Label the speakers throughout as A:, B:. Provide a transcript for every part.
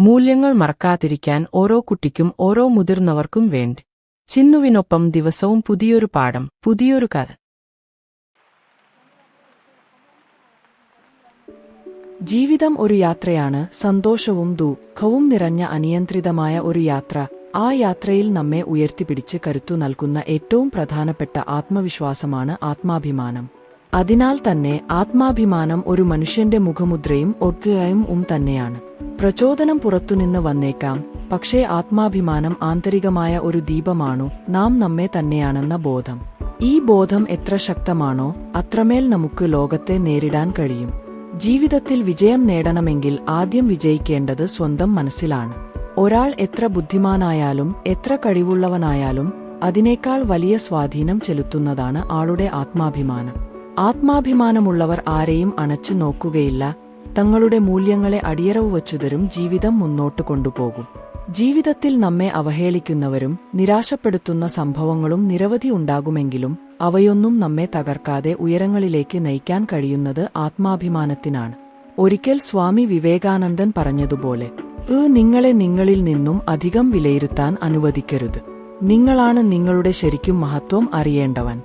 A: മൂല്യങ്ങൾ മറക്കാതിരിക്കാൻ ഓരോ കുട്ടിക്കും ഓരോ മുതിർന്നവർക്കും വേണ്ടി. ചിന്നുവിനൊപ്പം ദിവസവും പുതിയൊരു പാഠം, പുതിയൊരു കഥ.
B: ജീവിതം ഒരു യാത്രയാണ്, സന്തോഷവും ദുഃഖവും നിറഞ്ഞ അനിയന്ത്രിതമായ ഒരു യാത്ര. ആ യാത്രയിൽ നമ്മെ ഉയർത്തിപ്പിടിച്ച് കരുത്തു നൽകുന്ന ഏറ്റവും പ്രധാനപ്പെട്ട ആത്മവിശ്വാസമാണ് ആത്മാഭിമാനം. അതിനാൽ തന്നെ ആത്മാഭിമാനം ഒരു മനുഷ്യന്റെ മുഖമുദ്രയും ഒടുക്കയും തന്നെയാണ്. പ്രചോദനം പുറത്തുനിന്ന് വന്നേക്കാം, പക്ഷേ ആത്മാഭിമാനം ആന്തരികമായ ഒരു ദീപമാണു, നാം നമ്മെ തന്നെയാണെന്ന ബോധം. ഈ ബോധം എത്ര ശക്തമാണോ അത്രമേൽ നമുക്ക് ലോകത്തെ നേരിടാൻ കഴിയും. ജീവിതത്തിൽ വിജയം നേടണമെങ്കിൽ ആദ്യം വിജയിക്കേണ്ടത് സ്വന്തം മനസ്സിലാണ്. ഒരാൾ എത്ര ബുദ്ധിമാനായാലും എത്ര കഴിവുള്ളവനായാലും അതിനേക്കാൾ വലിയ സ്വാധീനം ചെലുത്തുന്നതാണ് ആളുടെ ആത്മാഭിമാനം. ആത്മാഭിമാനമുള്ളവർ ആരെയും അണച്ചു നോക്കുകയില്ല, തങ്ങളുടെ മൂല്യങ്ങളെ അടിയറവ് വച്ചുതരും ജീവിതം മുന്നോട്ടു കൊണ്ടുപോകും. ജീവിതത്തിൽ നമ്മെ അവഹേളിക്കുന്നവരും നിരാശപ്പെടുത്തുന്ന സംഭവങ്ങളും നിരവധി ഉണ്ടാകുമെങ്കിലും അവയൊന്നും നമ്മെ തകർക്കാതെ ഉയരങ്ങളിലേക്ക് നയിക്കാൻ കഴിയുന്നത് ആത്മാഭിമാനത്തിനാണ്. ഒരിക്കൽ സ്വാമി വിവേകാനന്ദൻ പറഞ്ഞതുപോലെ, നിങ്ങളെ നിങ്ങളിൽ നിന്നും അധികം വിലയിരുത്താൻ അനുവദിക്കരുത്. നിങ്ങളാണ് നിങ്ങളുടെ ശരിക്കും മഹത്വം അറിയേണ്ടവൻ.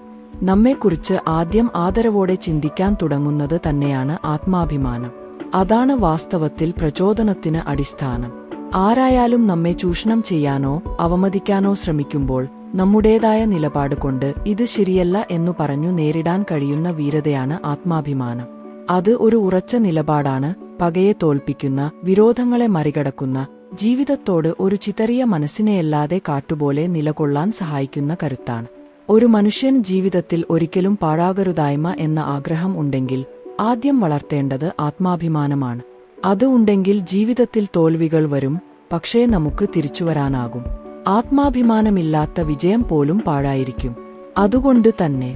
B: നമ്മെക്കുറിച്ച് ആദ്യം ആദരവോടെ ചിന്തിക്കാൻ തുടങ്ങുന്നത് തന്നെയാണ് ആത്മാഭിമാനം. അതാണ് വാസ്തവത്തിൽ പ്രചോദനത്തിന് അടിസ്ഥാനം. ആരായാലും നമ്മെ ചൂഷണം ചെയ്യാനോ അവമതിക്കാനോ ശ്രമിക്കുമ്പോൾ നമ്മുടേതായ നിലപാട് കൊണ്ട് ഇത് ശരിയല്ല എന്നു പറഞ്ഞു നേരിടാൻ കഴിയുന്ന വീരതയാണ് ആത്മാഭിമാനം. അത് ഒരു ഉറച്ച നിലപാടാണ്, പകയെ തോൽപ്പിക്കുന്ന, വിരോധങ്ങളെ മറികടക്കുന്ന, ജീവിതത്തോട് ഒരു ചിതറിയ മനസ്സിനെയല്ലാതെ കാട്ടുപോലെ നിലകൊള്ളാൻ സഹായിക്കുന്ന കരുത്താണ്. ഒരു മനുഷ്യൻ ജീവിതത്തിൽ ഒരിക്കലും പാഴാകരുതായ്മ എന്ന ആഗ്രഹം ഉണ്ടെങ്കിൽ ആദ്യം വളർത്തേണ്ടത് ആത്മാഭിമാനമാണ്. അത് ഉണ്ടെങ്കിൽ ജീവിതത്തിൽ തോൽവികൾ വരും, പക്ഷേ നമുക്ക് തിരിച്ചുവരാനാകും. ആത്മാഭിമാനമില്ലാത്ത വിജയം പോലും പാഴായിരിക്കും. അതുകൊണ്ട് തന്നെ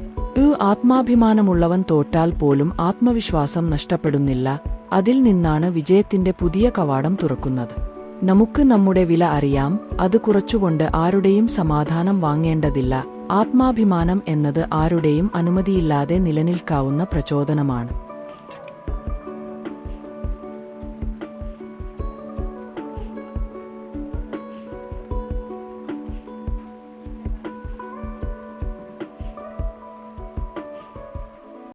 B: ആത്മാഭിമാനമുള്ളവൻ തോറ്റാൽ പോലും ആത്മവിശ്വാസം നഷ്ടപ്പെടുന്നില്ല. അതിൽ നിന്നാണ് വിജയത്തിന്റെ പുതിയ കവാടം തുറക്കുന്നത്. നമുക്ക് നമ്മുടെ വില അറിയാം, അത് കുറച്ചുകൊണ്ട് ആരുടെയും സമാധാനം വാങ്ങേണ്ടതില്ല. ആത്മാഭിമാനം എന്നത് ആരുടെയും അനുമതിയില്ലാതെ നിലനിൽക്കാവുന്ന പ്രചോദനമാണ്.